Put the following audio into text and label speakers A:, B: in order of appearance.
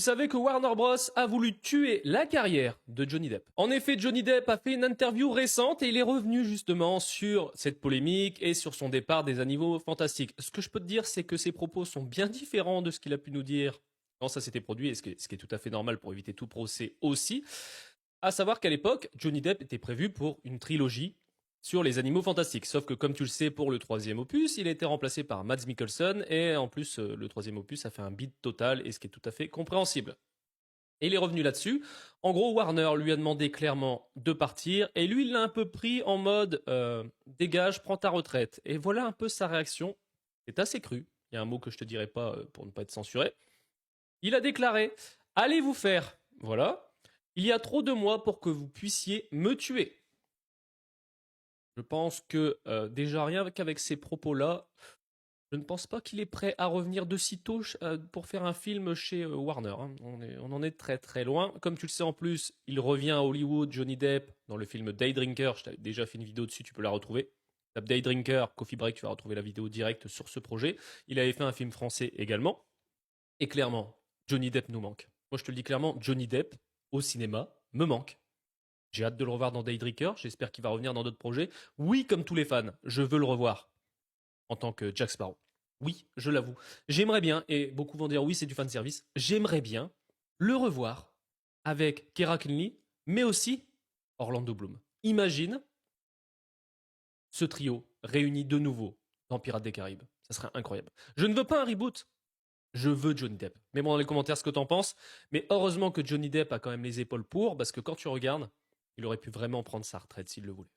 A: Vous savez que Warner Bros a voulu tuer la carrière de Johnny Depp. En effet, Johnny Depp a fait une interview récente et il est revenu justement sur cette polémique et sur son départ des Animaux Fantastiques. Ce que je peux te dire, c'est que ses propos sont bien différents de ce qu'il a pu nous dire quand ça s'était produit, et ce qui est tout à fait normal pour éviter tout procès aussi. À savoir qu'à l'époque, Johnny Depp était prévu pour une trilogie sur les Animaux Fantastiques. Sauf que, comme tu le sais, pour le troisième opus, il a été remplacé par Mads Mikkelsen, et en plus, le troisième opus a fait un bid total, et ce qui est tout à fait compréhensible. Et il est revenu là-dessus. En gros, Warner lui a demandé clairement de partir, et lui, il l'a un peu pris en mode dégage, prends ta retraite. Et voilà un peu sa réaction. C'est assez cru. Il y a un mot que je te dirai pas pour ne pas être censuré. Il a déclaré allez vous faire. Voilà. Il y a trop de moi pour que vous puissiez me tuer. Je pense que déjà rien qu'avec ces propos-là, je ne pense pas qu'il est prêt à revenir de sitôt pour faire un film chez Warner. Hein. On en est très très loin. Comme tu le sais en plus, il revient à Hollywood, Johnny Depp, dans le film Day Drinker. Je t'avais déjà fait une vidéo dessus, tu peux la retrouver. Tape Day Drinker, Coffee Break, tu vas retrouver la vidéo directe sur ce projet. Il avait fait un film français également. Et clairement, Johnny Depp nous manque. Moi je te le dis clairement, Johnny Depp, au cinéma, me manque. J'ai hâte de le revoir dans Daydrinker, j'espère qu'il va revenir dans d'autres projets. Oui, comme tous les fans, je veux le revoir en tant que Jack Sparrow. Oui, je l'avoue. J'aimerais bien, et beaucoup vont dire oui, c'est du fan service, j'aimerais bien le revoir avec Keira Knightley, mais aussi Orlando Bloom. Imagine ce trio réuni de nouveau dans Pirates des Caraïbes. Ça serait incroyable. Je ne veux pas un reboot, je veux Johnny Depp. Mets-moi dans les commentaires ce que t'en penses, mais heureusement que Johnny Depp a quand même les épaules pour, parce que quand tu regardes, il aurait pu vraiment prendre sa retraite s'il le voulait.